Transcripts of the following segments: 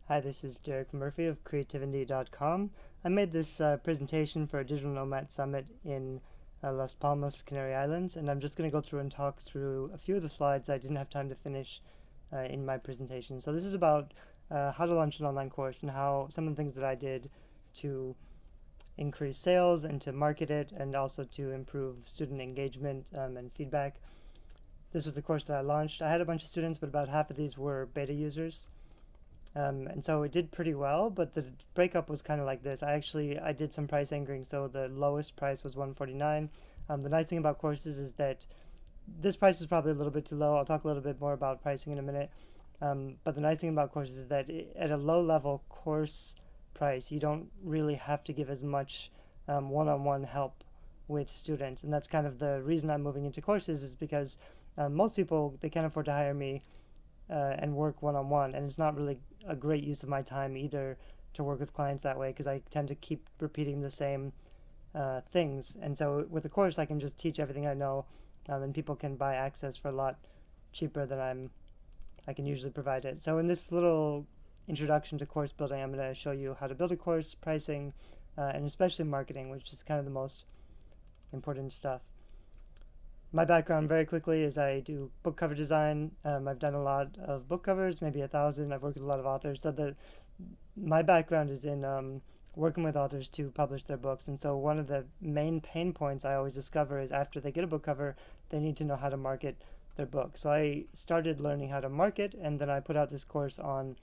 Hi, this is Derek Murphy of creativity.com. I made this presentation for a Digital Nomad Summit in Las Palmas, Canary Islands, and I'm just going to go through and talk through a few of the slides I didn't have time to finish in my presentation. So this is about how to launch an online course and how some of the things that I did to increase sales and to market it and also to improve student engagement and feedback. This was the course that I launched. I had a bunch of students, but about half of these were beta users. And so it did pretty well, but the breakup was kind of like this. I did some price anchoring, so the lowest price was 149. The nice thing about courses is that this price is probably a little bit too low. I'll talk a little bit more about pricing in a minute. But the nice thing about courses is that at a low level course price, you don't really have to give as much one-on-one help with students. And that's kind of the reason I'm moving into courses, is because most people, they can't afford to hire me and work one-on-one, and it's not really a great use of my time either to work with clients that way, because I tend to keep repeating the same things. And so with a course, I can just teach everything I know, and people can buy access for a lot cheaper than I can usually provide it. So in this little introduction to course building, I'm going to show you how to build a course, pricing, and especially marketing, which is kind of the most important stuff. My background very quickly is I do book cover design. I've done a lot of book covers, maybe 1,000. I've worked with a lot of authors. So my background is in working with authors to publish their books. And so one of the main pain points I always discover is after they get a book cover, they need to know how to market their book. So I started learning how to market, and then I put out this course on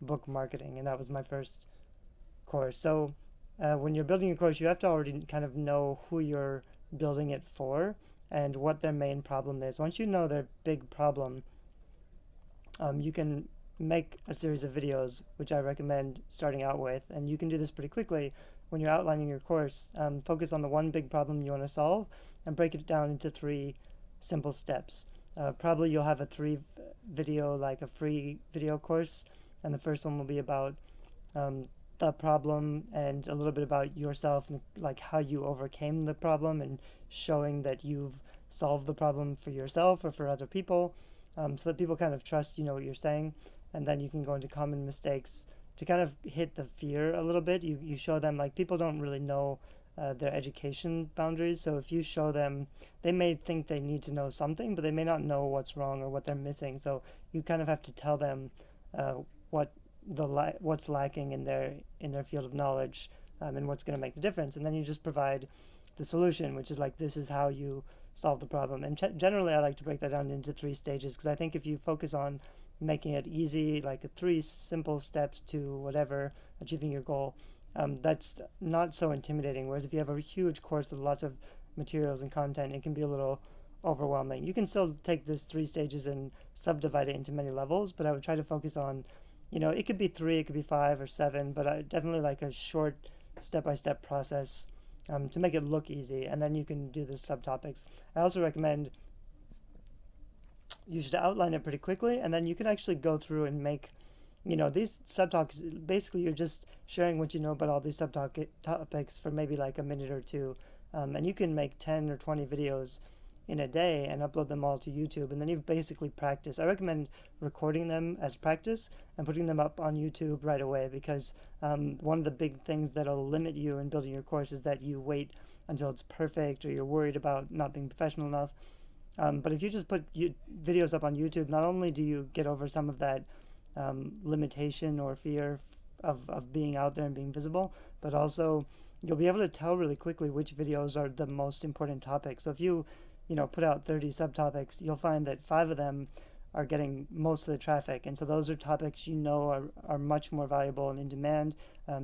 book marketing, and that was my first course. So when you're building a course, you have to already kind of know who you're building it for and what their main problem is. Once you know their big problem, you can make a series of videos, which I recommend starting out with. And you can do this pretty quickly when you're outlining your course. Focus on the one big problem you want to solve and break it down into 3 simple steps. Probably you'll have a 3 video, like a free video course, and the first one will be about the problem and a little bit about yourself and like how you overcame the problem and showing that you've solved the problem for yourself or for other people, so that people kind of trust you know what you're saying. And then you can go into common mistakes to kind of hit the fear a little bit. You show them, like, people don't really know their education boundaries, so if you show them, they may think they need to know something, but they may not know what's wrong or what they're missing. So you kind of have to tell them what what's lacking in their field of knowledge, and what's going to make the difference. And then you just provide the solution, which is like, this is how you solve the problem. And generally, I like to break that down into 3 stages, because I think if you focus on making it easy, like 3 simple steps to whatever, achieving your goal, that's not so intimidating. Whereas if you have a huge course with lots of materials and content, it can be a little overwhelming. You can still take this 3 stages and subdivide it into many levels, but I would try to focus on, it could be 3, it could be 5 or 7, but I definitely like a short step-by-step process to make it look easy, and then you can do the subtopics. I also recommend you should outline it pretty quickly, and then you can actually go through and make, these subtopics. Basically, you're just sharing what you know about all these subtopics for maybe like a minute or 2, and you can make 10 or 20 videos in a day and upload them all to YouTube, and then you've basically practiced. I recommend recording them as practice and putting them up on YouTube right away, because one of the big things that'll limit you in building your course is that you wait until it's perfect, or you're worried about not being professional enough. But if you just put videos up on YouTube, not only do you get over some of that limitation or fear of being out there and being visible, but also you'll be able to tell really quickly which videos are the most important topics. So if you put out 30 subtopics, you'll find that 5 of them are getting most of the traffic. And so those are topics are much more valuable and in demand.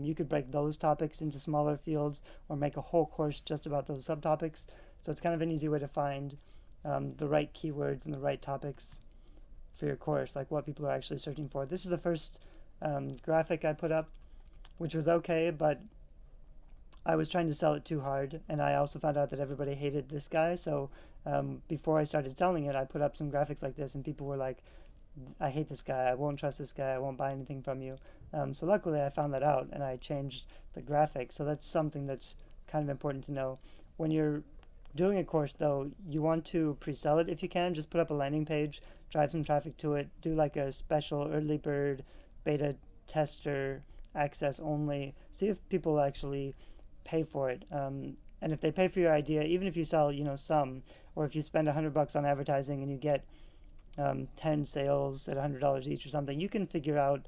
You could break those topics into smaller fields or make a whole course just about those subtopics. So it's kind of an easy way to find the right keywords and the right topics for your course, like what people are actually searching for. This is the first graphic I put up, which was okay, but I was trying to sell it too hard, and I also found out that everybody hated this guy. So before I started selling it, I put up some graphics like this, and people were like, I hate this guy, I won't trust this guy, I won't buy anything from you. So luckily I found that out, and I changed the graphic. So that's something that's kind of important to know. When you're doing a course, though, you want to pre-sell it if you can. Just put up a landing page, drive some traffic to it, do like a special early bird beta tester access only. See if people actually pay for it. And if they pay for your idea, even if you sell, some, or if you spend $100 on advertising and you get 10 sales at $100 each or something, you can figure out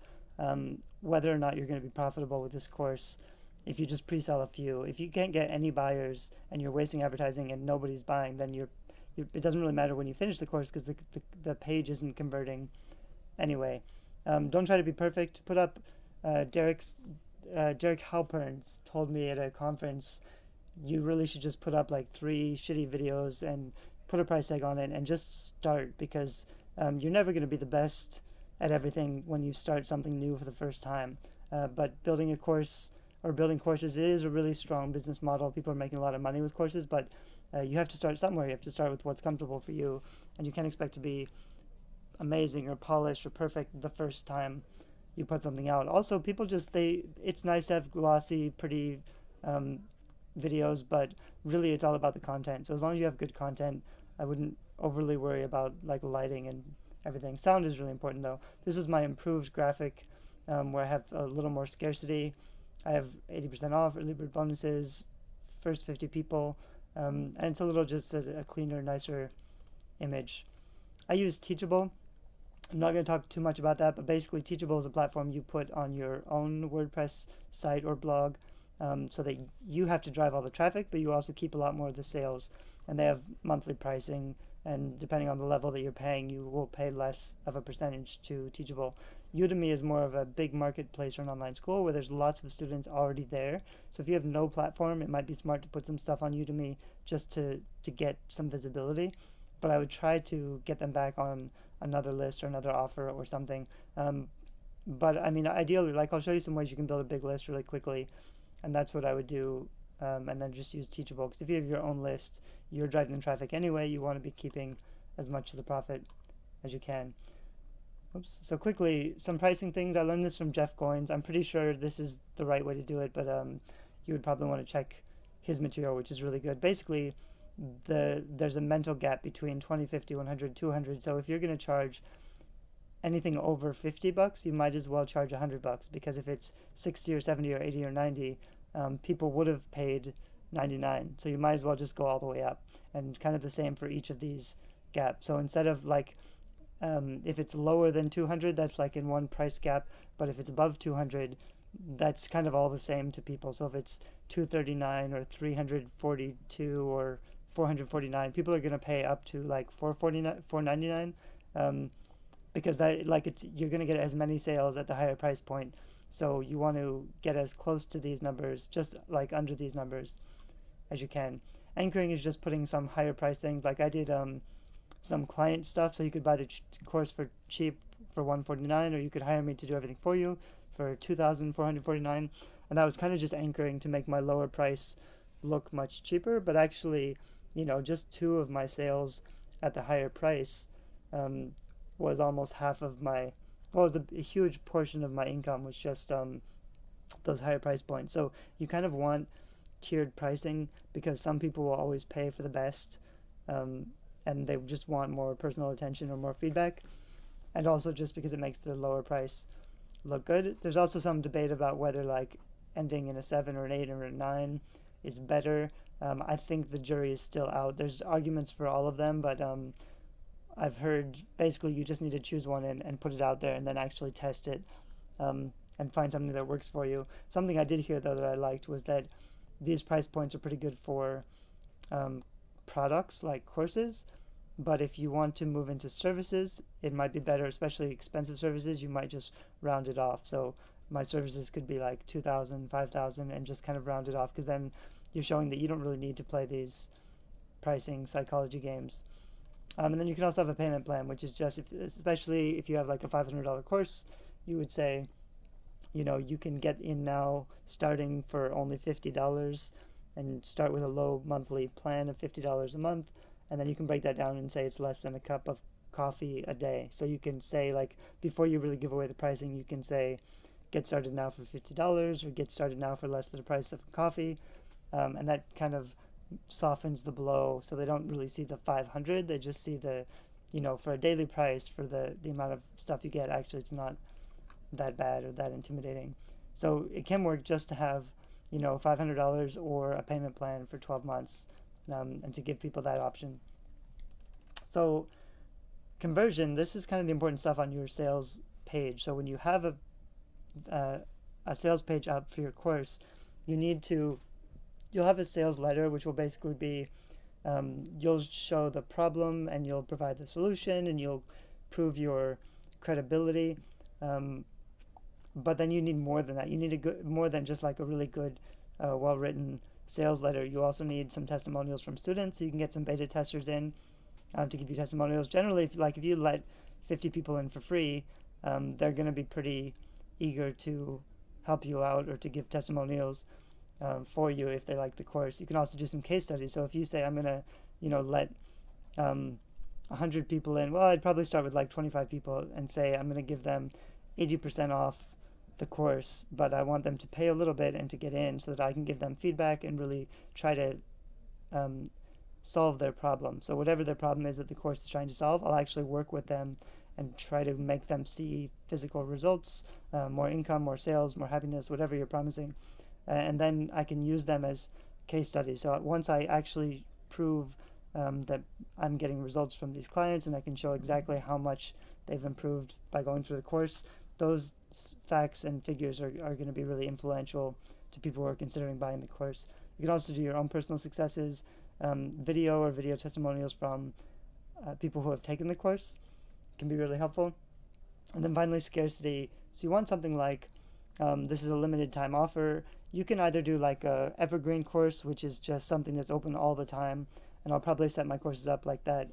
whether or not you're going to be profitable with this course if you just pre-sell a few. If you can't get any buyers and you're wasting advertising and nobody's buying, then it doesn't really matter when you finish the course because the page isn't converting anyway. Don't try to be perfect. Put up Derek Halpern's told me at a conference, you really should just put up like 3 shitty videos and put a price tag on it and just start, because you're never going to be the best at everything when you start something new for the first time. But building a course or building courses, it is a really strong business model. People are making a lot of money with courses, but you have to start somewhere. You have to start with what's comfortable for you, and you can't expect to be amazing or polished or perfect the first time you put something out. Also, people it's nice to have glossy, pretty videos, but really it's all about the content. So as long as you have good content, I wouldn't overly worry about like lighting and everything. Sound is really important though. This is my improved graphic where I have a little more scarcity. I have 80% off, early bird bonuses, first 50 people, and it's a little just a cleaner, nicer image. I use Teachable. I'm not going to talk too much about that, but basically Teachable is a platform you put on your own WordPress site or blog, so that you have to drive all the traffic, but you also keep a lot more of the sales. And they have monthly pricing, and depending on the level that you're paying, you will pay less of a percentage to Teachable. Udemy is more of a big marketplace for an online school where there's lots of students already there. So if you have no platform, it might be smart to put some stuff on Udemy just to get some visibility. But I would try to get them back on another list or another offer or something. But I mean, ideally, like I'll show you some ways you can build a big list really quickly, and that's what I would do. And then just use Teachable, because if you have your own list, you're driving the traffic anyway. You want to be keeping as much of the profit as you can. Oops. So quickly, some pricing things. I learned this from Jeff Goins. I'm pretty sure this is the right way to do it, but you would probably want to check his material, which is really good. Basically, there's a mental gap between 20, 50, 100, 200. So if you're going to charge anything over $50, you might as well charge $100, because if it's 60 or 70 or 80 or 90, people would have paid 99. So you might as well just go all the way up, and kind of the same for each of these gaps. So instead of like, if it's lower than 200, that's like in one price gap, but if it's above 200, that's kind of all the same to people. So if it's 239 or 342 or 449, people are going to pay up to like 449, 499, because you're going to get as many sales at the higher price point. So you want to get as close to these numbers, just like under these numbers, as you can. Anchoring is just putting some higher price things. Like I did some client stuff, so you could buy the course for cheap for $149, or you could hire me to do everything for you for $2,449. And that was kind of just anchoring to make my lower price look much cheaper. But actually, just 2 of my sales at the higher price was almost half of my, well, it was a huge portion of my income was just those higher price points. So you kind of want tiered pricing, because some people will always pay for the best, and they just want more personal attention or more feedback, and also just because it makes the lower price look good. There's also some debate about whether like ending in a 7 or an 8 or a 9 is better. I think the jury is still out. There's arguments for all of them, but I've heard basically you just need to choose one and put it out there and then actually test it, and find something that works for you. Something I did hear though that I liked was that these price points are pretty good for products like courses, but if you want to move into services, it might be better, especially expensive services, you might just round it off. So my services could be like 2,000, 5,000, and just kind of round it off, because then you're showing that you don't really need to play these pricing psychology games. And then you can also have a payment plan, which is just, especially if you have like a $500 course, you would say, you can get in now starting for only $50, and start with a low monthly plan of $50 a month. And then you can break that down and say it's less than a cup of coffee a day. So you can say, like, before you really give away the pricing, you can say, get started now for $50, or get started now for less than the price of coffee. And that kind of softens the blow, so they don't really see the 500. They just see the, for a daily price, for the amount of stuff you get, actually it's not that bad or that intimidating. So it can work just to have, $500 or a payment plan for 12 months, and to give people that option. So conversion, this is kind of the important stuff on your sales page. So when you have a sales page up for your course, you'll have a sales letter, which will basically be, you'll show the problem and you'll provide the solution and you'll prove your credibility. But then you need more than that. You need more than just like a really good, well-written sales letter. You also need some testimonials from students, so you can get some beta testers in, to give you testimonials. Generally, if you let 50 people in for free, they're going to be pretty eager to help you out or to give testimonials for you if they like the course. You can also do some case studies. So if you say, I'm going to, let 100 people in, well, I'd probably start with like 25 people and say, I'm going to give them 80% off the course, but I want them to pay a little bit and to get in so that I can give them feedback and really try to solve their problem. So whatever their problem is that the course is trying to solve, I'll actually work with them and try to make them see physical results, more income, more sales, more happiness, whatever you're promising. And then I can use them as case studies. So once I actually prove that I'm getting results from these clients and I can show exactly how much they've improved by going through the course, those facts and figures are going to be really influential to people who are considering buying the course. You can also do your own personal successes, video or video testimonials from people who have taken the course can be really helpful. And then finally, scarcity. So you want something like, this is a limited time offer. You can either do like a evergreen course, which is just something that's open all the time, and I'll probably set my courses up like that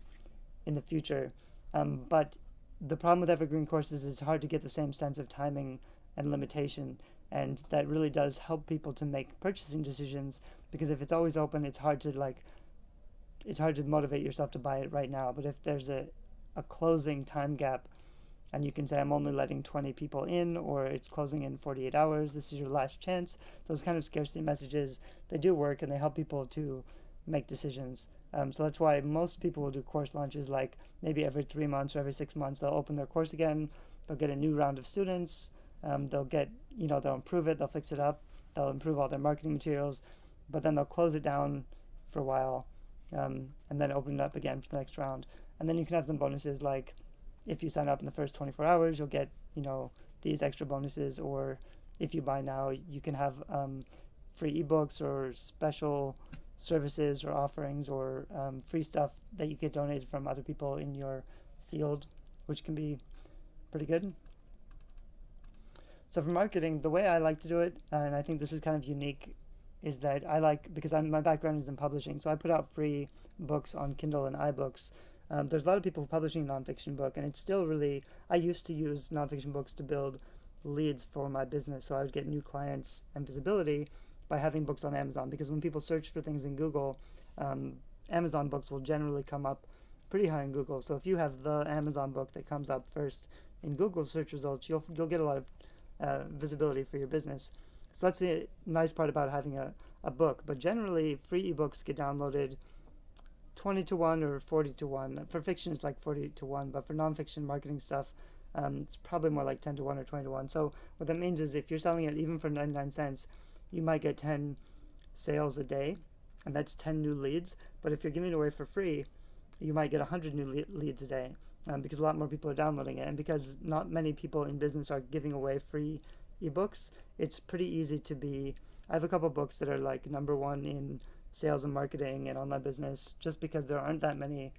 in the future. But the problem with evergreen courses is it's hard to get the same sense of timing and limitation, and that really does help people to make purchasing decisions, because if it's always open, it's hard to motivate yourself to buy it right now. But if there's a closing time gap, and you can say, I'm only letting 20 people in, or it's closing in 48 hours, this is your last chance. Those kind of scarcity messages, they do work and they help people to make decisions. So that's why most people will do course launches like maybe every 3 months or every 6 months. They'll open their course again, they'll get a new round of students, they'll improve it, they'll fix it up, they'll improve all their marketing materials, but then they'll close it down for a while, and then open it up again for the next round. And then you can have some bonuses, like if you sign up in the first 24 hours, you'll get, these extra bonuses, or if you buy now, you can have free ebooks or special services or offerings, or free stuff that you get donated from other people in your field, which can be pretty good. So for marketing, the way I like to do it, and I think this is kind of unique, is that because my background is in publishing, so I put out free books on Kindle and iBooks. There's a lot of people publishing nonfiction book, and it's still really, I used to use nonfiction books to build leads for my business, so I would get new clients and visibility by having books on Amazon, because when people search for things in Google, Amazon books will generally come up pretty high in Google. So if you have the Amazon book that comes up first in Google search results, you'll get a lot of visibility for your business. So that's the nice part about having a book. But generally, free ebooks get downloaded 20 to 1 or 40 to 1. For fiction, it's like 40 to 1, but for nonfiction marketing stuff, it's probably more like 10 to 1 or 20 to 1. So what that means is if you're selling it even for 99 cents, you might get 10 sales a day, and that's 10 new leads. But if you're giving it away for free, you might get 100 new leads a day, because a lot more people are downloading it. And because not many people in business are giving away free ebooks, it's pretty easy to be, I have a couple books that are like number 1 in sales and marketing and online business, just because there aren't that many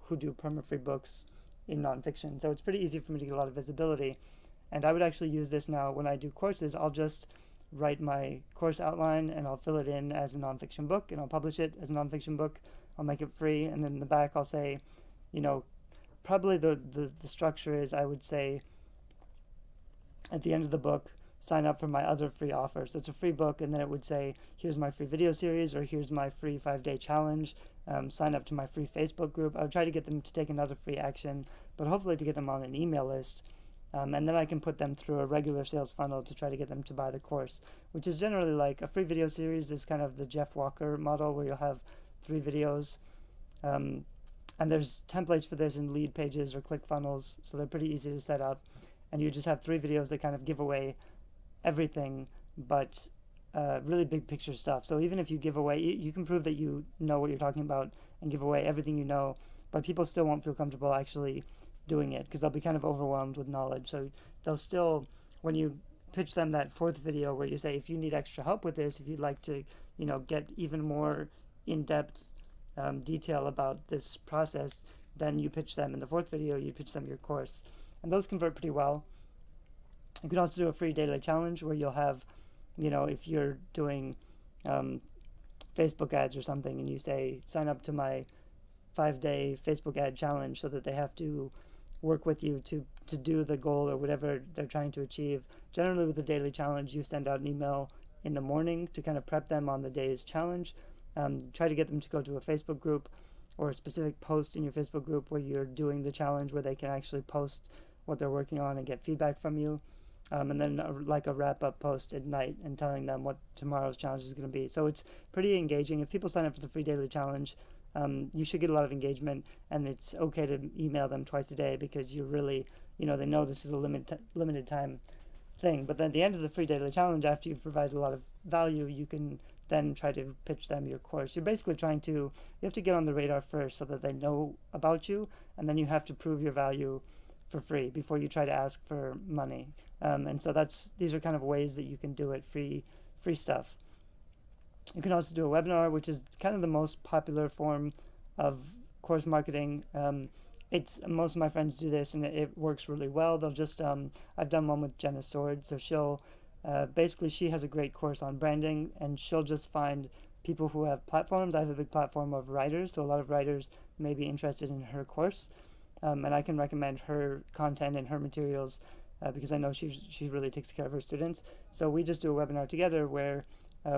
who do perma-free books in nonfiction. So it's pretty easy for me to get a lot of visibility. And I would actually use this now when I do courses. I'll just write my course outline and I'll fill it in as a nonfiction book, and I'll publish it as a nonfiction book. I'll make it free, and then in the back I'll say, probably the structure is, I would say at the end of the book, sign up for my other free offer. So it's a free book, and then it would say, here's my free video series, or here's my free 5-day challenge. Sign up to my free Facebook group. I would try to get them to take another free action, but hopefully to get them on an email list. And then I can put them through a regular sales funnel to try to get them to buy the course, which is generally like a free video series is kind of the Jeff Walker model, where you'll have 3 videos. And there's templates for this in lead pages or ClickFunnels, so they're pretty easy to set up. and you just have 3 videos that kind of give away everything, but really big picture stuff. So even if you give away, you can prove that you know what you're talking about and give away everything you know, but people still won't feel comfortable actually doing it because they'll be kind of overwhelmed with knowledge. So they'll still, when you pitch them that 4th video where you say, if you need extra help with this, if you'd like to, get even more in-depth detail about this process, then you pitch them in the 4th video, you pitch them your course. And those convert pretty well. You can also do a free daily challenge where you'll have, if you're doing Facebook ads or something, and you say, sign up to my 5-day Facebook ad challenge, so that they have to work with you to do the goal or whatever they're trying to achieve. Generally, with the daily challenge, you send out an email in the morning to kind of prep them on the day's challenge. Try to get them to go to a Facebook group or a specific post in your Facebook group where you're doing the challenge, where they can actually post what they're working on and get feedback from you. And then like a wrap-up post at night and telling them what tomorrow's challenge is going to be. So it's pretty engaging. If people sign up for the free daily challenge, you should get a lot of engagement, and it's okay to email them twice a day because you're really, they know this is a limited time thing. But then at the end of the free daily challenge, after you've provided a lot of value, you can then try to pitch them your course. You're basically you have to get on the radar first so that they know about you, and then you have to prove your value for free before you try to ask for money. And so these are kind of ways that you can do it, free stuff. You can also do a webinar, which is kind of the most popular form of course marketing. Most of my friends do this, and it works really well. They'll just I've done one with Jenna Sword, so she'll basically, she has a great course on branding, and she'll just find people who have platforms. I have a big platform of writers, so a lot of writers may be interested in her course, and I can recommend her content and her materials because I know she really takes care of her students. So we just do a webinar together where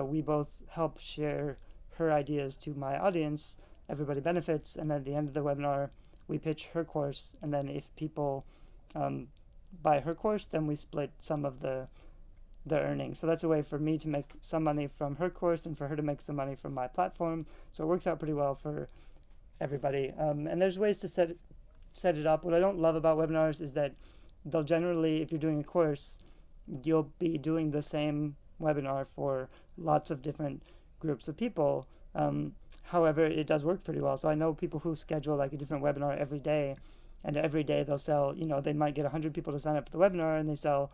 we both help share her ideas to my audience. Everybody benefits, and then at the end of the webinar, we pitch her course, and then if people buy her course, then we split some of the earnings. So that's a way for me to make some money from her course and for her to make some money from my platform. So it works out pretty well for everybody. And there's ways to set it up. What I don't love about webinars is that they'll generally, if you're doing a course, you'll be doing the same webinar for lots of different groups of people. However, it does work pretty well. So I know people who schedule like a different webinar every day, and every day they'll sell, they might get 100 people to sign up for the webinar, and they sell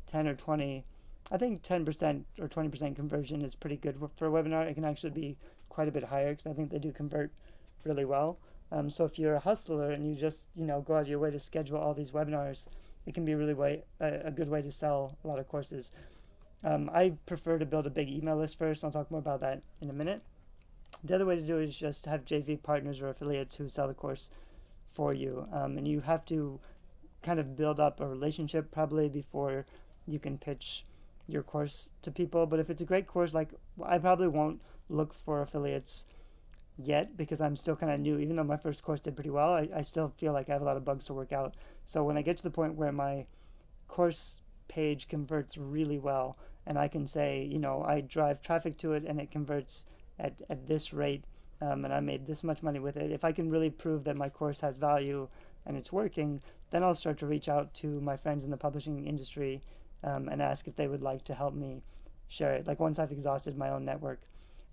10 or 20. I think 10% or 20% conversion is pretty good for a webinar. It can actually be quite a bit higher because I think they do convert really well. So if you're a hustler and you just, go out of your way to schedule all these webinars, it can be really a good way to sell a lot of courses. I prefer to build a big email list first. I'll talk more about that in a minute. The other way to do it is just have JV partners or affiliates who sell the course for you. And you have to kind of build up a relationship probably before you can pitch your course to people. But if it's a great course, like I probably won't look for affiliates yet because I'm still kind of new. Even though my first course did pretty well, I still feel like I have a lot of bugs to work out. So when I get to the point where my course page converts really well, and I can say, I drive traffic to it and it converts at this rate, and I made this much money with it. If I can really prove that my course has value and it's working, then I'll start to reach out to my friends in the publishing industry and ask if they would like to help me share it, like once I've exhausted my own network.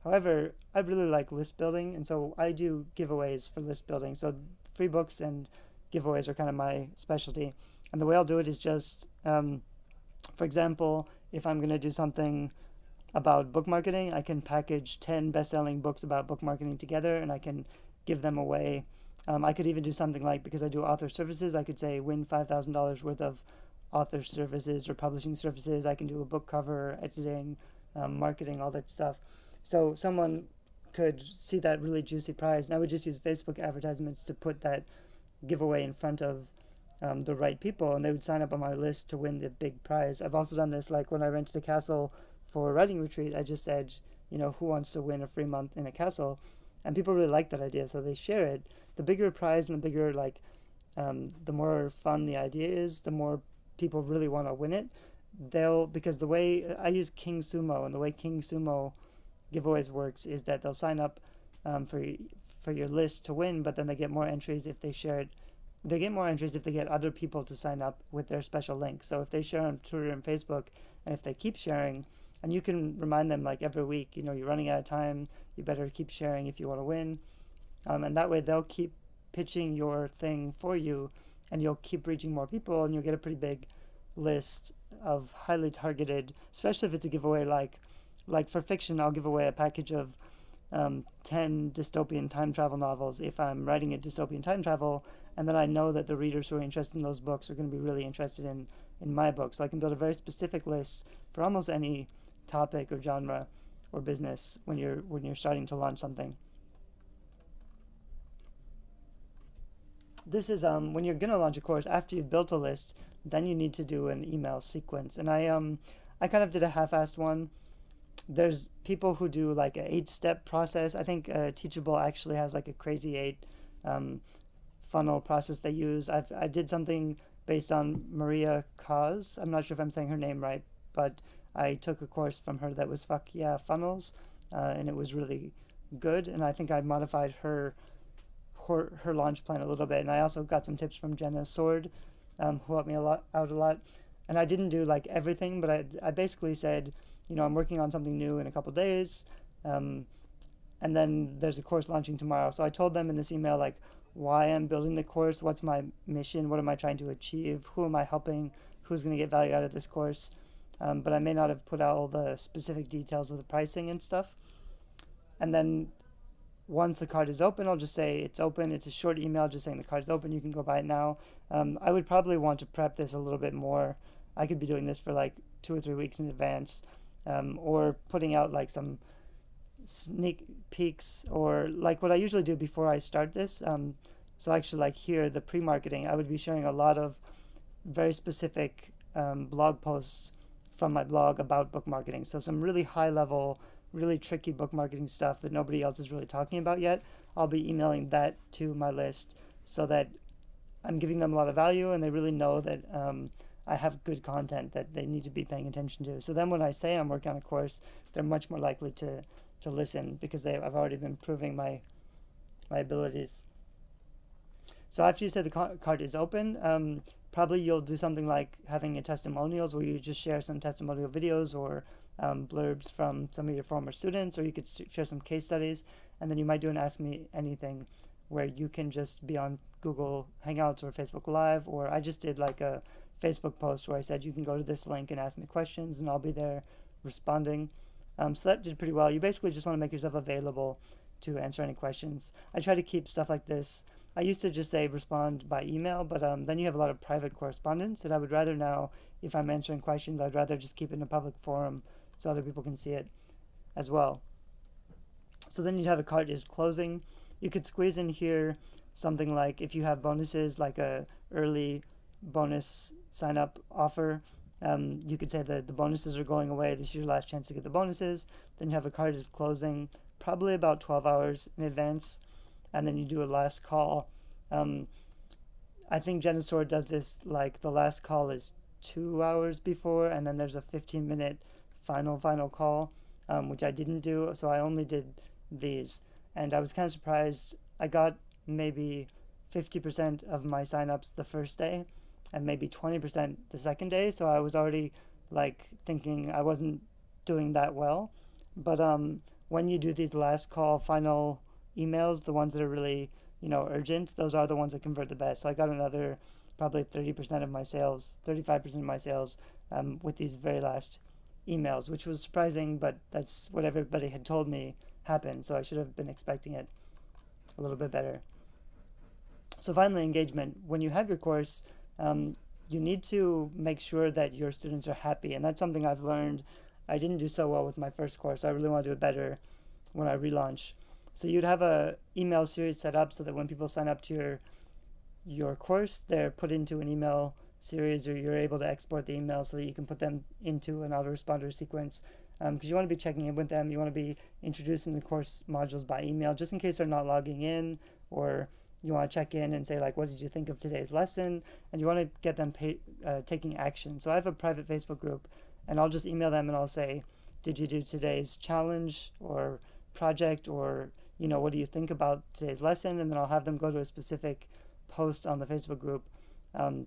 However, I really like list building, and so I do giveaways for list building. So free books and giveaways are kind of my specialty. And the way I'll do it is just, for example, if I'm going to do something about book marketing, I can package 10 best-selling books about book marketing together, and I can give them away. I could even do something like, because I do author services, I could say win $5,000 worth of author services or publishing services. I can do a book cover, editing, marketing, all that stuff. So someone could see that really juicy prize, and I would just use Facebook advertisements to put that giveaway in front of the right people, and they would sign up on my list to win the big prize. I've also done this, like when I rented a castle for a writing retreat, I just said, who wants to win a free month in a castle? And people really like that idea, so they share it. The bigger prize and the bigger, the more fun the idea is, the more people really want to win it. Because the way I use King Sumo, and the way King Sumo giveaways works is that they'll sign up for your list to win, but then they get more entries if they share it they get more entries if they get other people to sign up with their special link. So if they share on Twitter and Facebook, and if they keep sharing, and you can remind them like every week, you're running out of time, you better keep sharing if you want to win. And that way they'll keep pitching your thing for you, and you'll keep reaching more people, and you'll get a pretty big list of highly targeted, especially if it's a giveaway like for fiction, I'll give away a package of 10 dystopian time travel novels if I'm writing a dystopian time travel, and then I know that the readers who are interested in those books are going to be really interested in my book. So I can build a very specific list for almost any topic or genre or business when you're starting to launch something. This is when you're going to launch a course. After you've built a list, then you need to do an email sequence. And I kind of did a half-assed one. There's people who do like an 8-step process. I think Teachable actually has like a crazy 8 funnel process they use. I did something based on Maria Cause. I'm not sure if I'm saying her name right, but I took a course from her that was Fuck Yeah Funnels, and it was really good. And I think I modified her launch plan a little bit. And I also got some tips from Jenna Sword, who helped me out a lot. And I didn't do like everything, but I basically said, I'm working on something new in a couple days, and then there's a course launching tomorrow. So I told them in this email like why I'm building the course, what's my mission, what am I trying to achieve, who am I helping, who's going to get value out of this course. But I may not have put out all the specific details of the pricing and stuff. And then once the card is open, I'll just say it's open. It's a short email just saying the card is open. You can go buy it now. I would probably want to prep this a little bit more. I could be doing this for like 2 or 3 weeks in advance, or putting out like some sneak peeks, or like what I usually do before I start this. So actually, like here, the pre-marketing, I would be sharing a lot of very specific blog posts from my blog about book marketing. So some really high level, really tricky book marketing stuff that nobody else is really talking about yet. I'll be emailing that to my list so that I'm giving them a lot of value, and they really know that I have good content that they need to be paying attention to. So then when I say I'm working on a course, they're much more likely to listen because I've already been proving my abilities. So after you say the card is open, probably you'll do something like having a testimonials where you just share some testimonial videos or blurbs from some of your former students, or you could share some case studies, and then you might do an Ask Me Anything where you can just be on Google Hangouts or Facebook Live, or I just did like a Facebook post where I said you can go to this link and ask me questions, and I'll be there responding. So that did pretty well. You basically just want to make yourself available to answer any questions. I try to keep stuff like this. I used to just say respond by email, but then you have a lot of private correspondence that I would rather now, if I'm answering questions, I'd rather just keep it in a public forum so other people can see it as well. So then you'd have a cart is closing. You could squeeze in here something like if you have bonuses, like a early bonus sign up offer. You could say that the bonuses are going away. This is your last chance to get the bonuses. Then you have a cart is closing probably about 12 hours in advance. And then you do a last call. I think Jenna Sword does this like the last call is 2 hours before, and then there's a 15-minute final call, which I didn't do. So I only did these. And I was kind of surprised. I got maybe 50% of my signups the first day and maybe 20% the second day. So I was already like thinking I wasn't doing that well. But when you do these last call final emails, the ones that are really, urgent, those are the ones that convert the best. So I got another probably 30% of my sales, 35% of my sales with these very last emails, which was surprising, but that's what everybody had told me happened. So I should have been expecting it a little bit better. So finally, engagement. When you have your course, you need to make sure that your students are happy. And that's something I've learned. I didn't do so well with my first course. I really want to do it better when I relaunch. So you'd have a email series set up so that when people sign up to your course, they're put into an email series, or you're able to export the email so that you can put them into an autoresponder sequence. Because you want to be checking in with them. You want to be introducing the course modules by email just in case they're not logging in, or you want to check in and say like, what did you think of today's lesson? And you want to get them taking action. So I have a private Facebook group, and I'll just email them and I'll say, did you do today's challenge or project, or what do you think about today's lesson? And then I'll have them go to a specific post on the Facebook group um,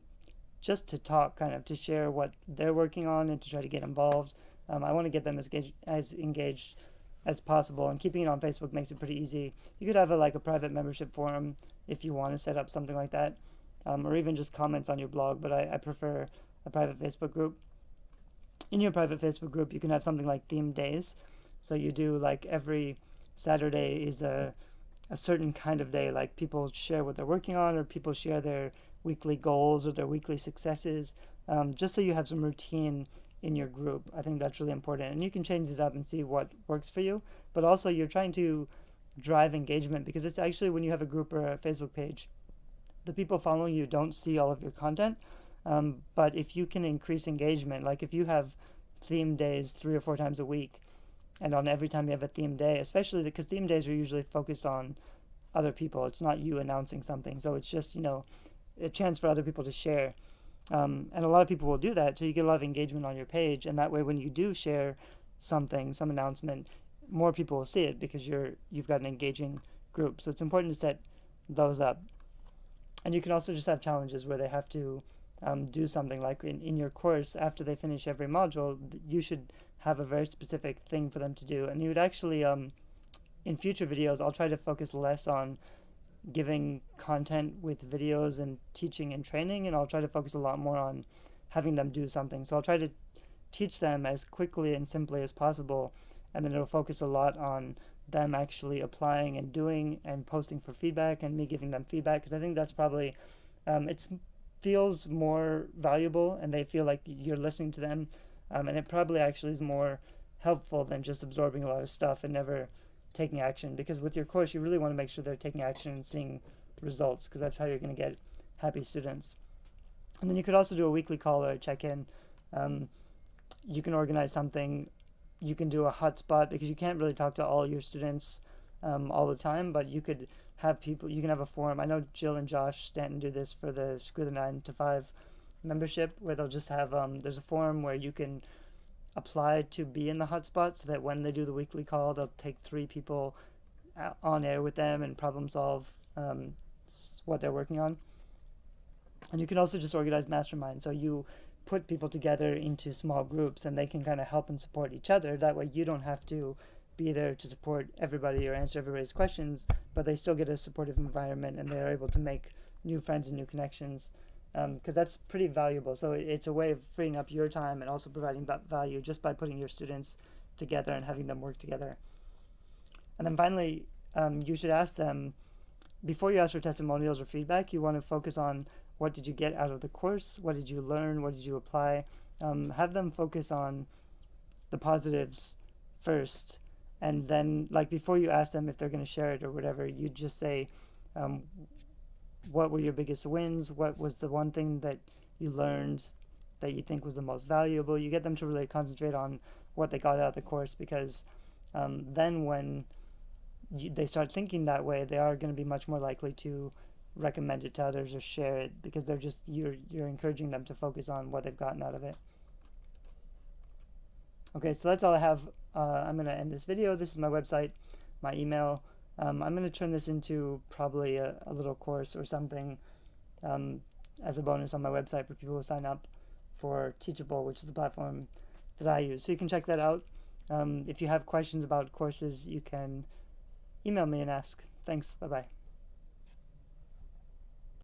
just to talk, kind of to share what they're working on and to try to get involved. I want to get them as engaged as possible, and keeping it on Facebook makes it pretty easy. You could have like a private membership forum if you want to set up something like that, or even just comments on your blog, but I prefer a private Facebook group. In your private Facebook group, you can have something like themed days. So you do like every Saturday is a certain kind of day, like people share what they're working on, or people share their weekly goals or their weekly successes, just so you have some routine in your group. I think that's really important, and you can change these up and see what works for you. But also you're trying to drive engagement, because it's actually, when you have a group or a Facebook page, the people following you don't see all of your content, but if you can increase engagement, like if you have theme days 3 or 4 times a week, and on every time you have a theme day, especially because theme days are usually focused on other people, it's not you announcing something, so it's just a chance for other people to share, and a lot of people will do that, so you get a lot of engagement on your page, and that way when you do share something, some announcement, more people will see it because you've got an engaging group. So it's important to set those up. And you can also just have challenges where they have to do something, like in your course, after they finish every module, you should have a very specific thing for them to do. And you would actually, in future videos, I'll try to focus less on giving content with videos and teaching and training, and I'll try to focus a lot more on having them do something. So I'll try to teach them as quickly and simply as possible, and then it'll focus a lot on them actually applying and doing and posting for feedback, and me giving them feedback, because I think that's probably it feels more valuable, and they feel like you're listening to them, and it probably actually is more helpful than just absorbing a lot of stuff and never taking action, because with your course you really want to make sure they're taking action and seeing results, because that's how you're going to get happy students. And then you could also do a weekly call or a check-in. You can organize something. You can do a hotspot, because you can't really talk to all your students all the time, but you could have people, you can have a forum. I know Jill and Josh Stanton do this for the Screw the 9 to 5 membership, where they'll just have there's a forum where you can apply to be in the hotspot, so that when they do the weekly call, they'll take 3 people on air with them and problem solve what they're working on. And you can also just organize masterminds, so you put people together into small groups, and they can kind of help and support each other. That way you don't have to be there to support everybody or answer everybody's questions, but they still get a supportive environment, and they're able to make new friends and new connections, because that's pretty valuable. So it's a way of freeing up your time and also providing that value just by putting your students together and having them work together. And then finally, you should ask them, before you ask for testimonials or feedback, you want to focus on, what did you get out of the course? What did you learn? What did you apply? Have them focus on the positives first, and then, like, before you ask them if they're going to share it or whatever, you just say, what were your biggest wins? What was the one thing that you learned that you think was the most valuable? You get them to really concentrate on what they got out of the course, because then when they start thinking that way, they are going to be much more likely to recommend it to others or share it, because they're just, you're encouraging them to focus on what they've gotten out of it. Okay, so that's all I have. I'm going to end this video. This is my website, my email. I'm going to turn this into probably a little course or something as a bonus on my website for people who sign up for Teachable, which is the platform that I use. So you can check that out. If you have questions about courses, you can email me and ask. Thanks. Bye-bye.